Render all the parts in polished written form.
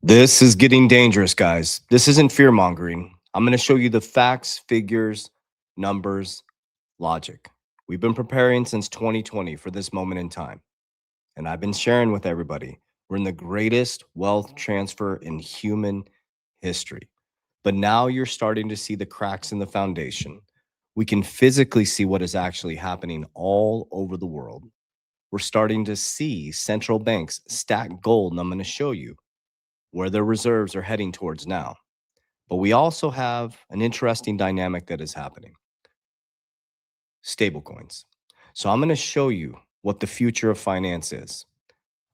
This is getting dangerous, guys. This isn't fear mongering. I'm going to show you the facts, figures, numbers, logic. We've been preparing since 2020 for this moment in time. And I've been sharing with everybody. We're in the greatest wealth transfer in human history. But now you're starting to see the cracks in the foundation. We can physically see what is actually happening all over the world. We're starting to see central banks stack gold, and I'm going to show you where their reserves are heading towards now. But we also have an interesting dynamic that is happening. Stablecoins. So I'm going to show you what the future of finance is.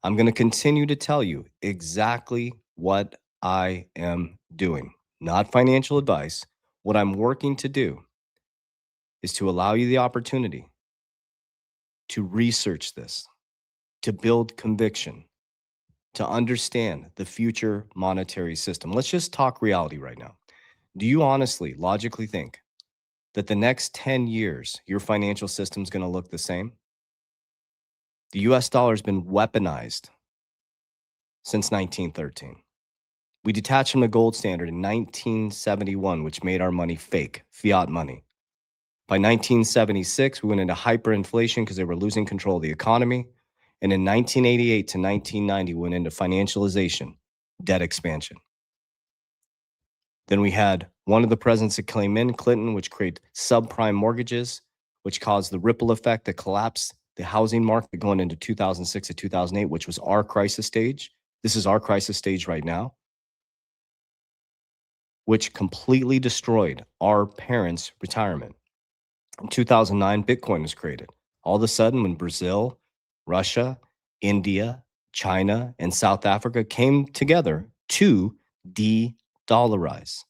I'm going to continue to tell you exactly what I am doing, not financial advice. What I'm working to do is to allow you the opportunity to research this, to build conviction, to understand the future monetary system. Let's just talk reality right now. Do you honestly, logically think that the next 10 years, your financial system is going to look the same? The US dollar has been weaponized since 1913. We detached from the gold standard in 1971, which made our money fake, fiat money. By 1976, we went into hyperinflation because they were losing control of the economy. And in 1988 to 1990, we went into financialization, debt expansion. Then we had one of the presidents that came in, Clinton, which created subprime mortgages, which caused the ripple effect that collapsed the housing market going into 2006 to 2008, which was our crisis stage. This is our crisis stage right now, which completely destroyed our parents' retirement. In 2009, Bitcoin was created. All of a sudden, when Brazil, Russia, India, China, and South Africa came together to de-dollarize.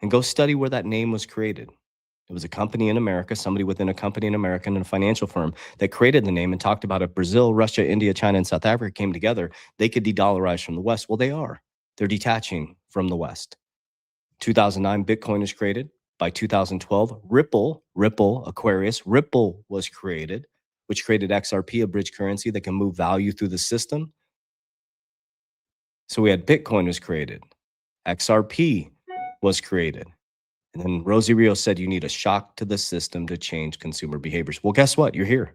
And go study where that name was created. It was a company in America, somebody within a company in America and a financial firm that created the name and talked about if Brazil, Russia, India, China, and South Africa came together, they could de-dollarize from the West. Well, they are. They're detaching from the West. 2009, Bitcoin was created. By 2012, Ripple, Aquarius, Ripple was created, which created XRP, a bridge currency that can move value through the system. So we had Bitcoin was created. XRP was created. And then Rosie Rios said you need a shock to the system to change consumer behaviors. Well, guess what? You're here.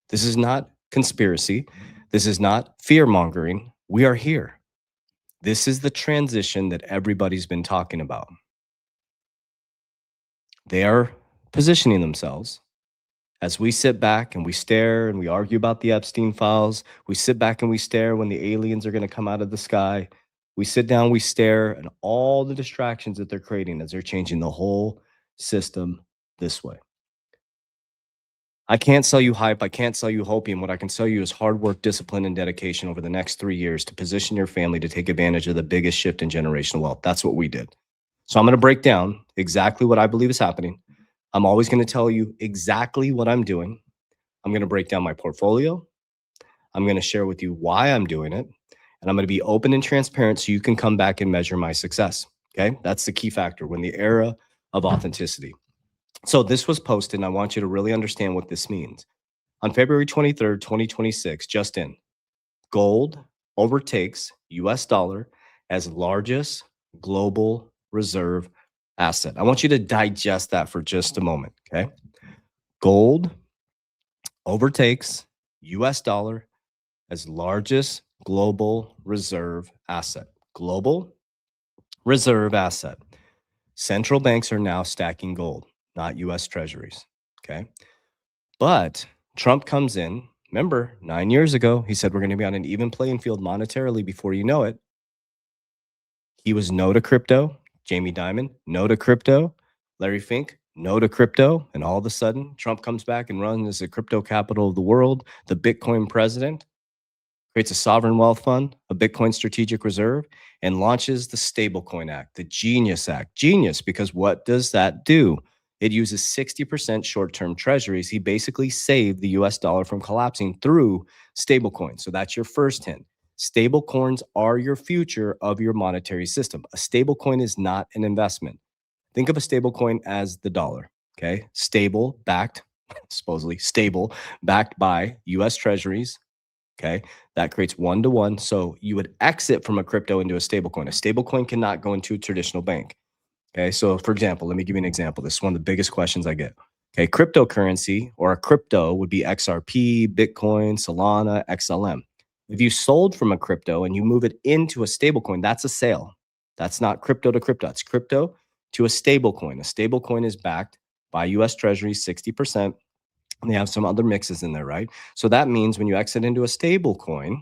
This is not conspiracy. This is not fear mongering. We are here. This is the transition that everybody's been talking about. They are positioning themselves as we sit back and we stare and we argue about the Epstein files. We sit back and we stare when the aliens are going to come out of the sky. We sit down, we stare, and all the distractions that they're creating as they're changing the whole system this way. I can't sell you hype. I can't sell you hopium. What I can sell you is hard work, discipline, and dedication over the next 3 years to position your family to take advantage of the biggest shift in generational wealth. That's what we did. So I'm going to break down exactly what I believe is happening. I'm always going to tell you exactly what I'm doing. I'm going to break down my portfolio. I'm going to share with you why I'm doing it. And I'm going to be open and transparent so you can come back and measure my success. Okay. That's the key factor when the era of authenticity. So this was posted, and I want you to really understand what this means. On February 23rd, 2026, just in, gold overtakes US dollar as largest global reserve asset. I want you to digest that for just a moment. Okay. Gold overtakes US dollar as largest global reserve asset. Global reserve asset. Central banks are now stacking gold, not US treasuries. Okay. But Trump comes in. Remember, 9 years ago, he said we're going to be on an even playing field monetarily before you know it. He was no to crypto. Jamie Dimon, no to crypto. Larry Fink, no to crypto. And all of a sudden, Trump comes back and runs as the crypto capital of the world, the Bitcoin president, creates a sovereign wealth fund, a Bitcoin strategic reserve, and launches the Stablecoin Act, the Genius Act. Genius, because what does that do? It uses 60% short-term treasuries. He basically saved the US dollar from collapsing through stablecoins. So that's your first hint. Stablecoins are your future of your monetary system. A stablecoin is not an investment. Think of a stablecoin as the dollar, okay? Stable, backed, supposedly stable, backed by US treasuries, Okay. That creates 1-to-1. So you would exit from a crypto into a stablecoin. A stablecoin cannot go into a traditional bank. Okay. So, for example, let me give you an example. This is one of the biggest questions I get. Okay. Cryptocurrency or a crypto would be XRP, Bitcoin, Solana, XLM. If you sold from a crypto and you move it into a stablecoin, that's a sale. That's not crypto to crypto. It's crypto to a stablecoin. A stablecoin is backed by US Treasury 60%. And they have some other mixes in there, right? So that means when you exit into a stable coin,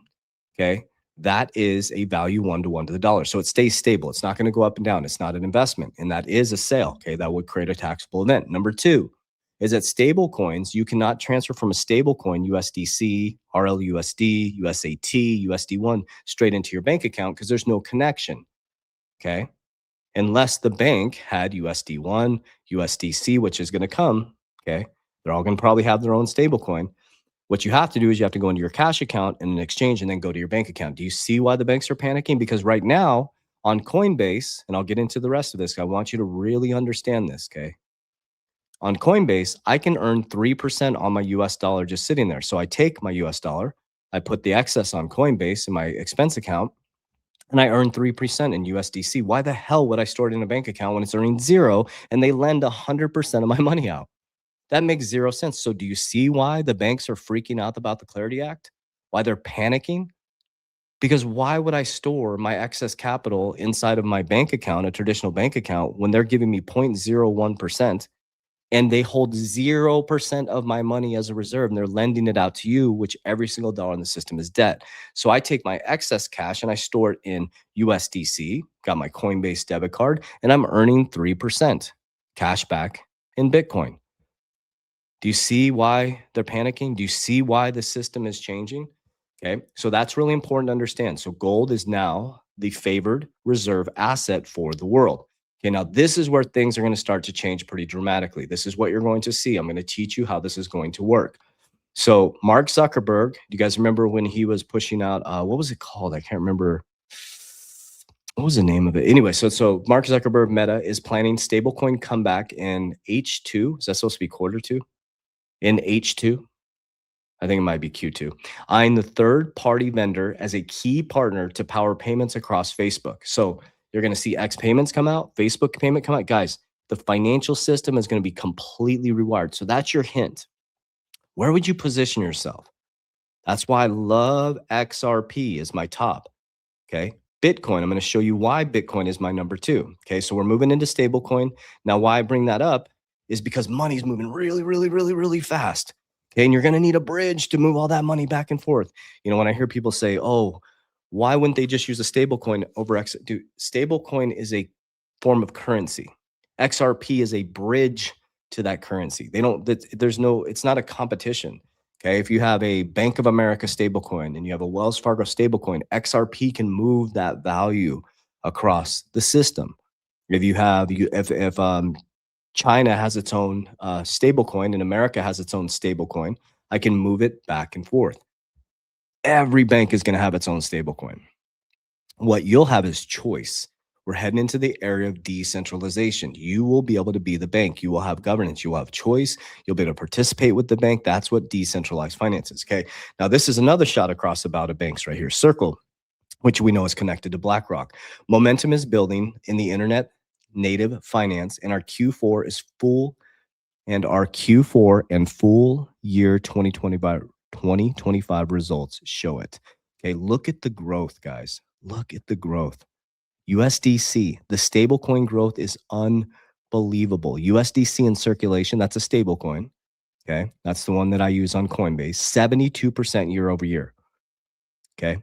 okay, that is a value 1-to-1 to the dollar. So it stays stable. It's not going to go up and down. It's not an investment. And that is a sale. Okay. That would create a taxable event. Number two is that stable coins, you cannot transfer from a stable coin, USDC, RLUSD, USAT, USD1, straight into your bank account because there's no connection. Okay. Unless the bank had USD1, USDC, which is going to come. Okay. They're all going to probably have their own stable coin. What you have to do is you have to go into your cash account and an exchange and then go to your bank account. Do you see why the banks are panicking? Because right now on Coinbase, and I'll get into the rest of this, I want you to really understand this, okay? On Coinbase, I can earn 3% on my US dollar just sitting there. So I take my US dollar, I put the excess on Coinbase in my expense account, and I earn 3% in USDC. Why the hell would I store it in a bank account when it's earning 0 and they lend 100% of my money out? That makes 0 sense. So do you see why the banks are freaking out about the Clarity Act? Why they're panicking? Because why would I store my excess capital inside of my bank account, a traditional bank account, when they're giving me 0.01% and they hold 0% of my money as a reserve and they're lending it out to you, which every single dollar in the system is debt. So I take my excess cash and I store it in USDC, got my Coinbase debit card, and I'm earning 3% cash back in Bitcoin. Do you see why they're panicking? Do you see why the system is changing? Okay, so that's really important to understand. So gold is now the favored reserve asset for the world. Okay, now this is where things are going to start to change pretty dramatically. This is what you're going to see. I'm going to teach you how this is going to work. So Mark Zuckerberg, do you guys remember when he was pushing out, what was it called? I can't remember. What was the name of it? Anyway, so Mark Zuckerberg Meta is planning stablecoin comeback in H2. Is that supposed to be quarter two? In H2, I think it might be Q2, eyeing the third-party vendor as a key partner to power payments across Facebook. So you're going to see X payments come out, Facebook payment come out. Guys, the financial system is going to be completely rewired. So that's your hint. Where would you position yourself? That's why I love XRP as my top. Okay. Bitcoin, I'm going to show you why Bitcoin is my number 2. Okay. So we're moving into stablecoin. Now, why I bring that up is because money's moving really, really, really, really fast. Okay. And you're going to need a bridge to move all that money back and forth. You know, when I hear people say, oh, why wouldn't they just use a stablecoin over X? Dude, stablecoin is a form of currency. XRP is a bridge to that currency. It's not a competition. Okay, if you have a Bank of America stablecoin and you have a Wells Fargo stablecoin, XRP can move that value across the system. If China has its own stablecoin and America has its own stablecoin, I can move it back and forth. Every bank is going to have its own stablecoin. What you'll have is choice. We're heading into the area of decentralization. You will be able to be the bank. You will have governance. You will have choice. You'll be able to participate with the bank. That's what decentralized finance is. Okay. Now, this is another shot across the bow to banks right here. Circle, which we know is connected to BlackRock. Momentum is building in the internet native finance, and our Q4 is full, and our Q4 and full year 2025 results show it. Okay. Look at the growth, guys. Look at the growth. USDC, the stablecoin growth is unbelievable. USDC in circulation, that's a stablecoin. Okay. That's the one that I use on Coinbase, 72% year over year. Okay.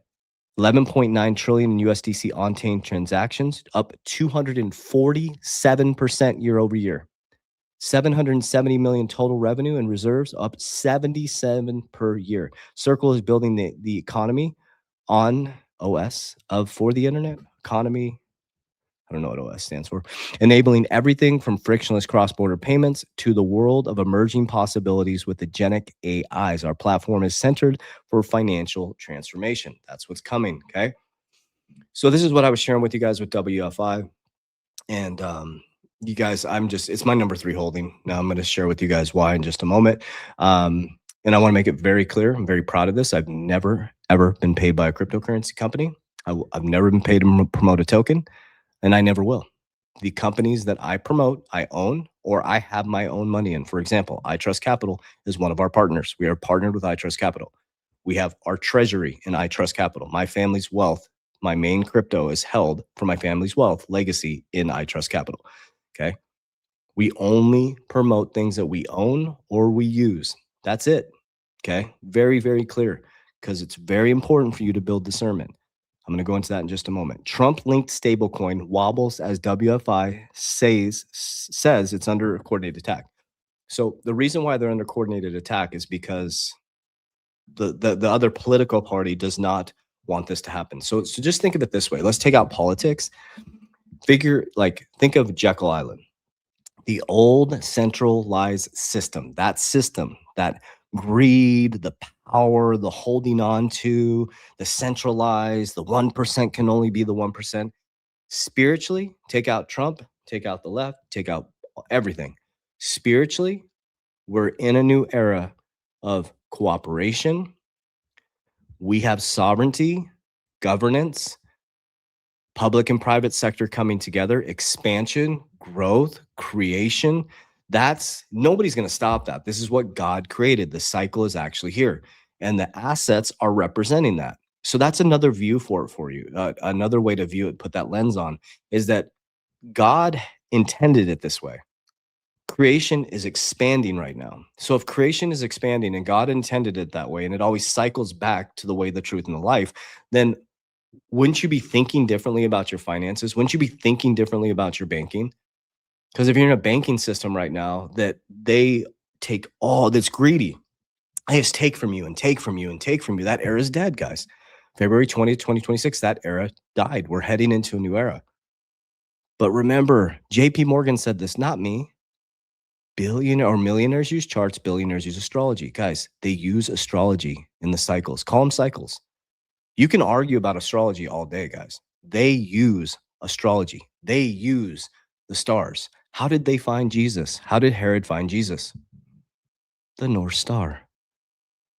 11.9 trillion in USDC on-chain transactions, up 247% year over year. 770 million total revenue and reserves, up 77 per year. Circle is building the economy on OS for the internet economy. I don't know what OS stands for. Enabling everything from frictionless cross-border payments to the world of emerging possibilities with agentic AIs. Our platform is centered for financial transformation. That's what's coming. Okay. So this is what I was sharing with you guys with WFI. And you guys, it's my number 3 holding. Now I'm going to share with you guys why in just a moment. And I want to make it very clear. I'm very proud of this. I've never, ever been paid by a cryptocurrency company. I've never been paid to promote a token, and I never will. The companies that I promote, I own, or I have my own money in. For example, I Trust Capital is one of our partners. We are partnered with I Trust Capital. We have our treasury in I Trust Capital. My family's wealth, my main crypto is held for my family's wealth legacy in I Trust Capital. Okay. We only promote things that we own or we use. That's it. Okay. Very, very clear because it's very important for you to build discernment. I'm going to go into that in just a moment. Trump linked stablecoin wobbles as WFI says it's under coordinated attack. So the reason why they're under coordinated attack is because the other political party does not want this to happen. So just think of it this way. Let's take out politics. Think of Jekyll Island, the old centralized system, that greed, the power, the holding on to, the centralized, the 1% can only be the 1%. Spiritually, take out Trump, take out the left, take out everything. Spiritually, we're in a new era of cooperation. We have sovereignty, governance, public and private sector coming together, expansion, growth, creation. That's nobody's going to stop that. This is what God created. The cycle is actually here, and the assets are representing that. So that's another view for you. Another way to view it, put that lens on, is that God intended it this way. Creation is expanding right now. So if creation is expanding and God intended it that way, and it always cycles back to the way, the truth, and the life, then wouldn't you be thinking differently about your finances? Wouldn't you be thinking differently about your banking? Because if you're in a banking system right now that they take all that's greedy, they just take from you and take from you and take from you. That era is dead, guys. February 20th, 2026, that era died. We're heading into a new era. But remember, JP Morgan said this, not me. Billionaire or millionaires use charts, billionaires use astrology. Guys, they use astrology in the cycles. Call them cycles. You can argue about astrology all day, guys. They use astrology. They use the stars. How did they find Jesus? How did Herod find Jesus? The North Star.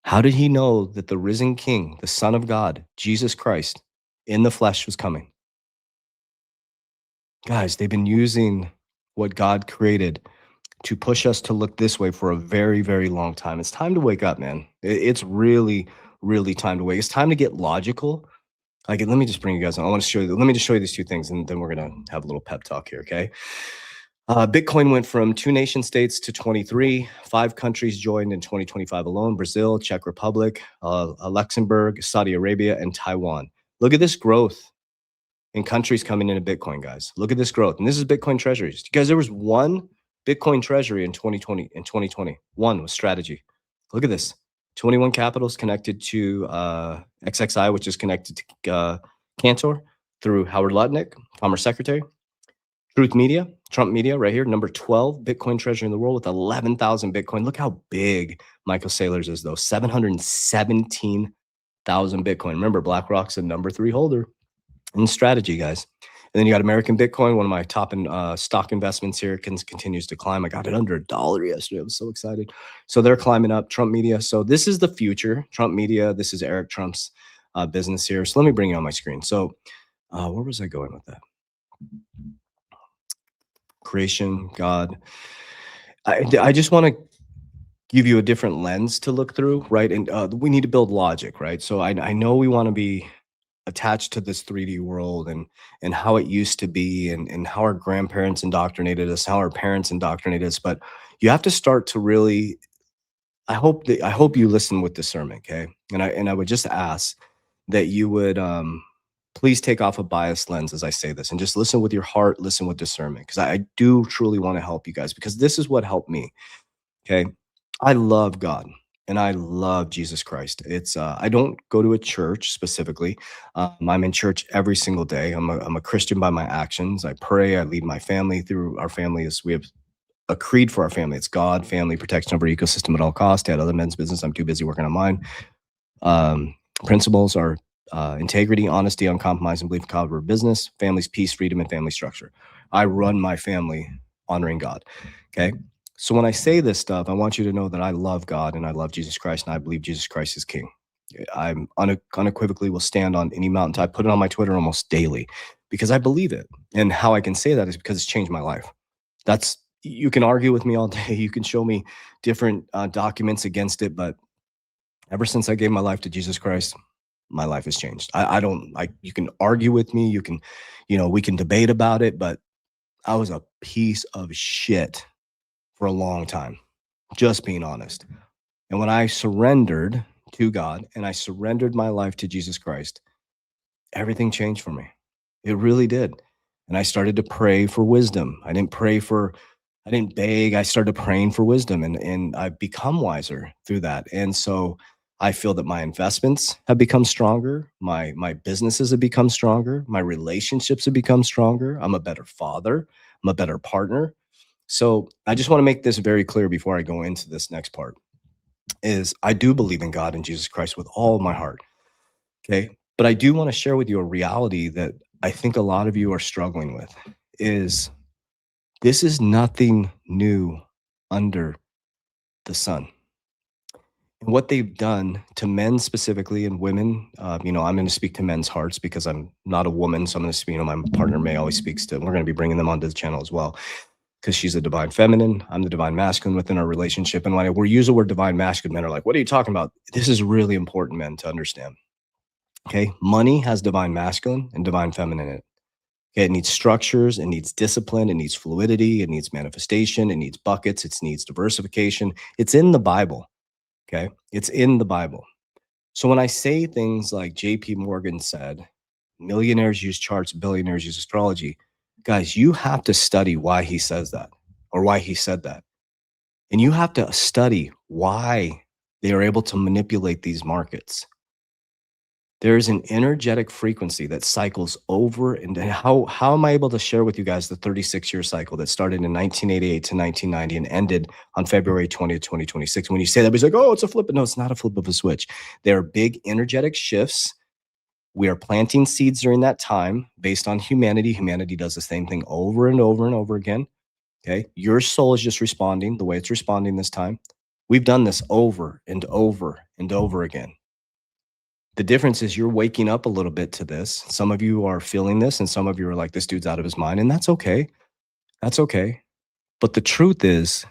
How did he know that the risen King, the Son of God, Jesus Christ, in the flesh was coming? Guys, they've been using what God created to push us to look this way for a very, very long time. It's time to wake up, man. It's really, really time to wake. It's time to get logical. Let me just bring you guys on. I want to show you. Let me just show you these two things, and then we're gonna have a little pep talk here. Okay. Bitcoin went from 2 nation states to 23. 5 countries joined in 2025 alone: Brazil, Czech Republic, Luxembourg, Saudi Arabia, and Taiwan. Look at this growth in countries coming into Bitcoin, guys. Look at this growth. And this is Bitcoin treasuries. Guys, there was one Bitcoin treasury in 2020. In 2020, one was Strategy. Look at this. 21 Capitals connected to XXI, which is connected to Cantor through Howard Lutnick, Commerce Secretary. Truth Media, Trump Media, right here, number 12 Bitcoin treasury in the world with 11,000 Bitcoin. Look how big Michael Saylor's is, though. 717,000 Bitcoin. Remember, BlackRock's a number 3 holder in Strategy, guys. And then you got American Bitcoin, one of my top stock investments here, continues to climb. I got it under $1 yesterday. I was so excited. So they're climbing up. Trump Media. So this is the future. Trump Media. This is Eric Trump's business here. So let me bring you on my screen. So where was I going with that? Creation, God. I just want to give you a different lens to look through, right? And we need to build logic, right? So I know we want to be attached to this 3D world and how it used to be and how our grandparents indoctrinated us, how our parents indoctrinated us. But you have to start to really, I hope you listen with discernment, okay? And I would just ask that you would please take off a biased lens as I say this and just listen with your heart, listen with discernment, because I do truly want to help you guys, because this is what helped me. Okay. I love God and I love Jesus Christ. It's I don't go to a church specifically. I'm in church every single day. I'm a Christian by my actions. I pray. I lead my family through our family. We have a creed for our family. It's God, family, protection of our ecosystem at all costs. Dad, other men's business. I'm too busy working on mine. Principles are integrity, honesty, uncompromising belief in God for business, families, peace, freedom, and family structure. I run my family honoring God. Okay. So when I say this stuff, I want you to know that I love God and I love Jesus Christ and I believe Jesus Christ is King. I'm unequivocally will stand on any mountain. I put it on my Twitter almost daily because I believe it. And how I can say that is because it's changed my life. That's You can argue with me all day. You can show me different documents against it, but ever since I gave my life to Jesus Christ, my life has changed. I don't like. You can argue with me. You can, we can debate about it, but I was a piece of shit for a long time. Just being honest. And when I surrendered to God and I surrendered my life to Jesus Christ, everything changed for me. It really did. And I started to pray for wisdom. I didn't beg. I started praying for wisdom, and I've become wiser through that. And so I feel that my investments have become stronger. My businesses have become stronger. My relationships have become stronger. I'm a better father. I'm a better partner. So I just want to make this very clear before I go into this next part is I do believe in God and Jesus Christ with all of my heart. Okay. But I do want to share with you a reality that I think a lot of you are struggling with is this is nothing new under the sun. And what they've done to men specifically and women, I'm going to speak to men's hearts because I'm not a woman. So I'm going to speak, my partner May always speaks to, we're going to be bringing them onto the channel as well because she's a divine feminine. I'm the divine masculine within our relationship. And when we use the word divine masculine, men are like, what are you talking about? This is really important, men, to understand. Okay. Money has divine masculine and divine feminine in it. Okay. It needs structures, it needs discipline, it needs fluidity, it needs manifestation, it needs buckets, it needs diversification. It's in the Bible. Okay. It's in the Bible. So when I say things like JP Morgan said, millionaires use charts, billionaires use astrology, guys, you have to study why he says that or why he said that. And you have to study why they are able to manipulate these markets. There is an energetic frequency that cycles over. And how am I able to share with you guys the 36-year cycle that started in 1988 to 1990 and ended on February 20th, 2026? When you say that, it's like, oh, it's a flip. No, it's not a flip of a switch. There are big energetic shifts. We are planting seeds during that time based on humanity. Humanity does the same thing over and over and over again. Okay. Your soul is just responding the way it's responding this time. We've done this over and over and over again. The difference is you're waking up a little bit to this. Some of you are feeling this, and some of you are like, this dude's out of his mind. And that's okay. That's okay. But the truth is,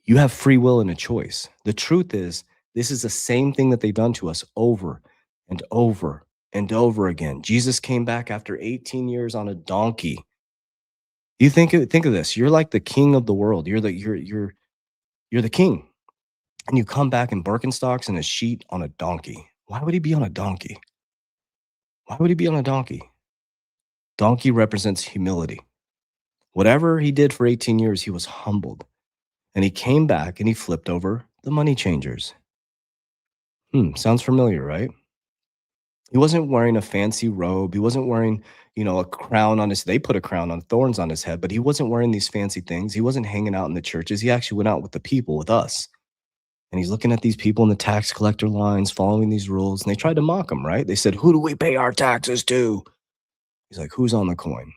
you have free will and a choice. The truth is, this is the same thing that they've done to us over and over and over again. Jesus came back after 18 years on a donkey. You think of this. You're like the king of the world. You're the king. And you come back in Birkenstocks and a sheet on a donkey. Why would he be on a donkey? Why would he be on a donkey? Donkey represents humility. Whatever he did for 18 years, he was humbled. And he came back and he flipped over the money changers. Sounds familiar, right? He wasn't wearing a fancy robe. He wasn't wearing, a crown on his, they put a crown on thorns on his head, but he wasn't wearing these fancy things. He wasn't hanging out in the churches. He actually went out with the people, with us. And he's looking at these people in the tax collector lines, following these rules. And they tried to mock him, right? They said, who do we pay our taxes to? He's like, who's on the coin?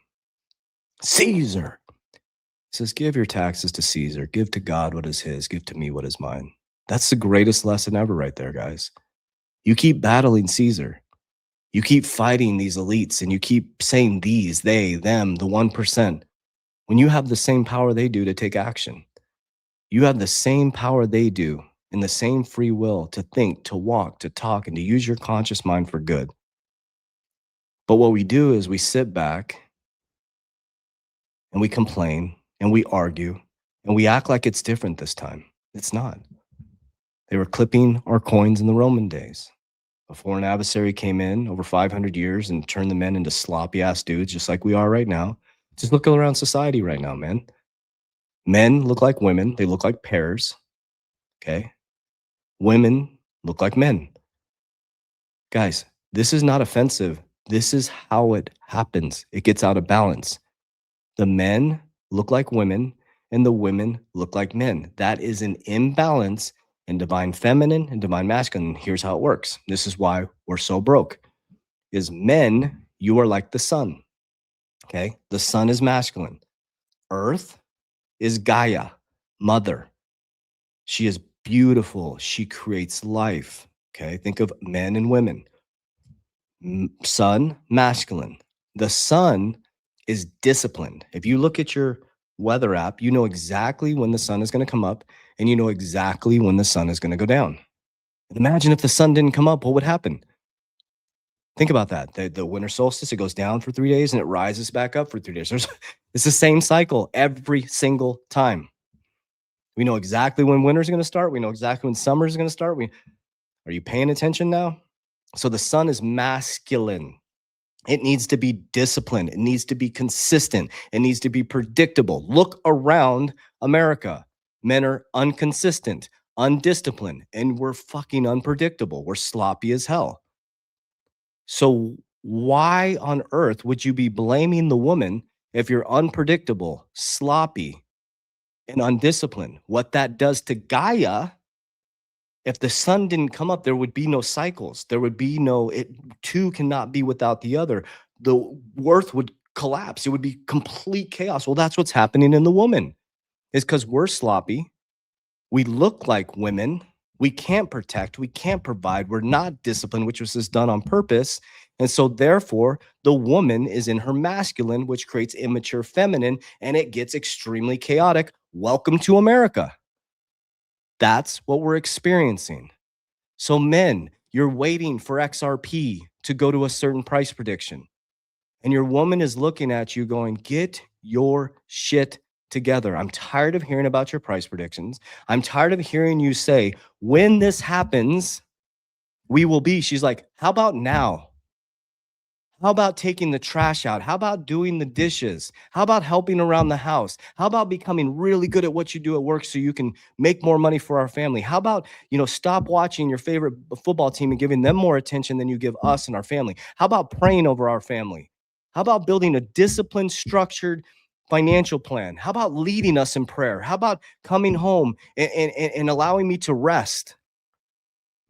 Caesar. He says, give your taxes to Caesar. Give to God what is his. Give to me what is mine. That's the greatest lesson ever right there, guys. You keep battling Caesar. You keep fighting these elites and you keep saying these, they, them, the 1%. When you have the same power they do to take action, you have the same power they do and the same free will to think, to walk, to talk, and to use your conscious mind for good. But what we do is we sit back and we complain and we argue and we act like it's different this time. It's not. They were clipping our coins in the Roman days. Before an adversary came in over 500 years and turned the men into sloppy ass dudes, just like we are right now. Just look around society right now, man. Men look like women. They look like pears. Okay. Women look like men. Guys, this is not offensive. This is how it happens. It gets out of balance. The men look like women and the women look like men. That is an imbalance in divine feminine and divine masculine. Here's how it works. This is why we're so broke. Is men, you are like the sun. Okay. The sun is masculine. Earth is Gaia, mother. She is beautiful. She creates life. Okay, think of men and women. Sun, masculine. The sun is disciplined. If you look at your weather app, you know exactly when the sun is going to come up and you know exactly when the sun is going to go down. And imagine if the sun didn't come up, what would happen? Think about that. The winter solstice, it goes down for 3 days and it rises back up for 3 days. It's the same cycle every single time. We know exactly when winter is going to start. We know exactly when summer is going to start. Are you paying attention now? So the sun is masculine. It needs to be disciplined. It needs to be consistent. It needs to be predictable. Look around America. Men are inconsistent, undisciplined, and we're fucking unpredictable. We're sloppy as hell. So why on earth would you be blaming the woman if you're unpredictable, sloppy, and undisciplined? What that does to Gaia, if the sun didn't come up, there would be no cycles. There would be no, two cannot be without the other. The earth would collapse. It would be complete chaos. Well, that's what's happening in the woman, is because we're sloppy. We look like women. We can't protect. We can't provide. We're not disciplined, which was done on purpose. And so therefore, the woman is in her masculine, which creates immature feminine, and it gets extremely chaotic. Welcome to America. That's what we're experiencing. So men, you're waiting for XRP to go to a certain price prediction. And your woman is looking at you going, get your shit together. I'm tired of hearing about your price predictions. I'm tired of hearing you say, when this happens, we will be. She's like, how about now? How about taking the trash out? How about doing the dishes? How about helping around the house? How about becoming really good at what you do at work so you can make more money for our family? How about, stop watching your favorite football team and giving them more attention than you give us and our family? How about praying over our family? How about building a disciplined, structured financial plan? How about leading us in prayer? How about coming home and allowing me to rest?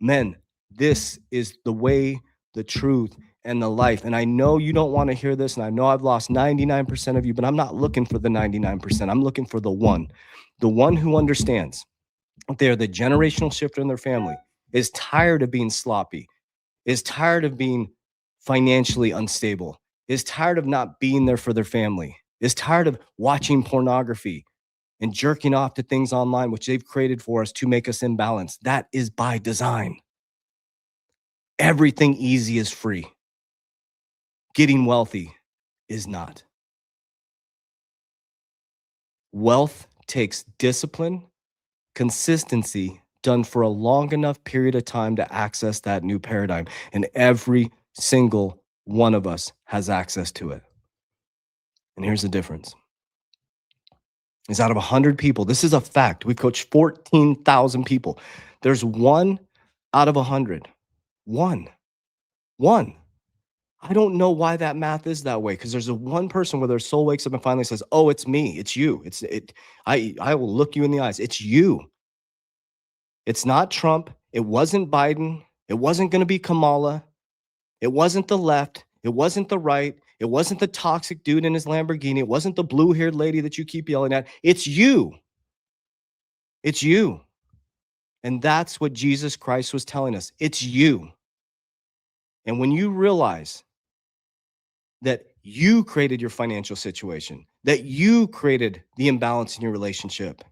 Men, this is the way, the truth, and the life. And I know you don't want to hear this, and I know I've lost 99% of you, but I'm not looking for the 99%. I'm looking for the one who understands they're the generational shifter in their family, is tired of being sloppy, is tired of being financially unstable, is tired of not being there for their family, is tired of watching pornography and jerking off to things online, which they've created for us to make us imbalanced. That is by design. Everything easy is free. Getting wealthy is not. Wealth takes discipline, consistency done for a long enough period of time to access that new paradigm. And every single one of us has access to it. And here's the difference. Is out of 100 people, this is a fact. We've coached 14,000 people. There's one out of 100. One. I don't know why that math is that way, because there's a one person where their soul wakes up and finally says, "Oh, it's me. It's you. I will look you in the eyes. It's you. It's not Trump. It wasn't Biden. It wasn't going to be Kamala. It wasn't the left. It wasn't the right. It wasn't the toxic dude in his Lamborghini. It wasn't the blue-haired lady that you keep yelling at. It's you. It's you." And that's what Jesus Christ was telling us. It's you. And when you realize that you created your financial situation, that you created the imbalance in your relationship,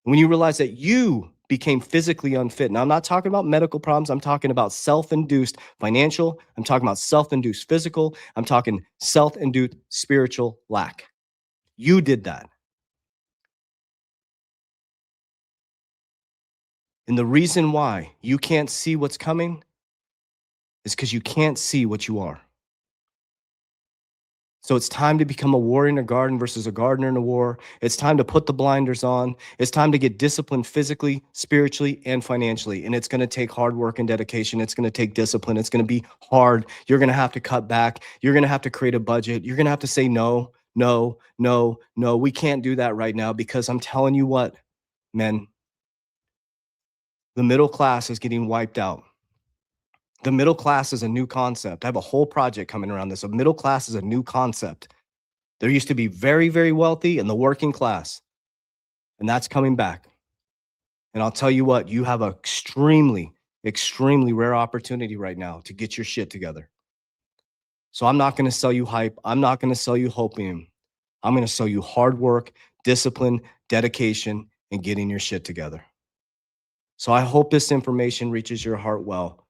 when you realize that you became physically unfit. Now, I'm not talking about medical problems. I'm talking about self-induced financial. I'm talking about self-induced physical. I'm talking self-induced spiritual lack. You did that. And the reason why you can't see what's coming is because you can't see what you are. So it's time to become a warrior in a garden versus a gardener in a war. It's time to put the blinders on. It's time to get disciplined physically, spiritually, and financially. And it's going to take hard work and dedication. It's going to take discipline. It's going to be hard. You're going to have to cut back. You're going to have to create a budget. You're going to have to say no, no, no, no. We can't do that right now, because I'm telling you what, men, the middle class is getting wiped out. The middle class is a new concept. I have a whole project coming around this. A middle class is a new concept. There used to be very, very wealthy and the working class, and that's coming back. And I'll tell you what, you have an extremely, extremely rare opportunity right now to get your shit together. So I'm not going to sell you hype. I'm not going to sell you hopium. I'm going to sell you hard work, discipline, dedication, and getting your shit together. So I hope this information reaches your heart well.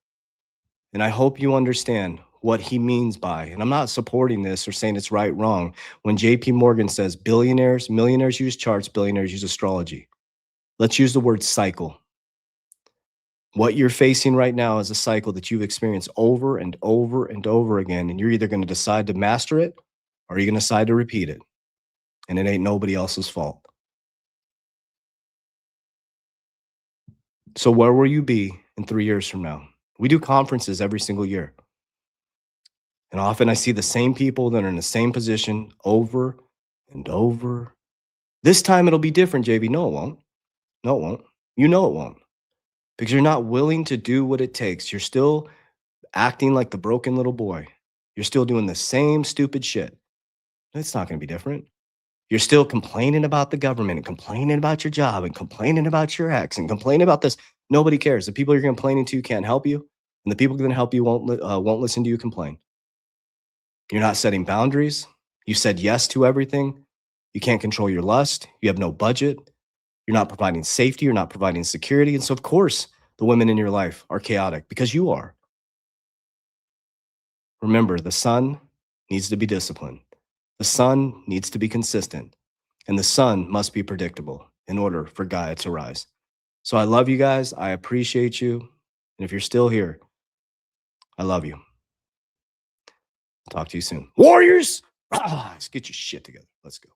And I hope you understand what he means by, and I'm not supporting this or saying it's right, wrong. When JP Morgan says millionaires use charts, billionaires use astrology. Let's use the word cycle. What you're facing right now is a cycle that you've experienced over and over and over again. And you're either going to decide to master it or you're going to decide to repeat it. And it ain't nobody else's fault. So where will you be in 3 years from now? We do conferences every single year. And often I see the same people that are in the same position over and over. This time it'll be different, JB. No, it won't. No, it won't. You know it won't. Because you're not willing to do what it takes. You're still acting like the broken little boy. You're still doing the same stupid shit. It's not going to be different. You're still complaining about the government and complaining about your job and complaining about your ex and complaining about this. Nobody cares. The people you're complaining to can't help you. And the people who can help you won't listen to you complain. You're not setting boundaries. You said yes to everything. You can't control your lust. You have no budget. You're not providing safety. You're not providing security. And so, of course, the women in your life are chaotic because you are. Remember, the sun needs to be disciplined. The sun needs to be consistent. And the sun must be predictable in order for Gaia to rise. So I love you guys. I appreciate you. And if you're still here, I love you. Talk to you soon. Warriors, let's get your shit together. Let's go.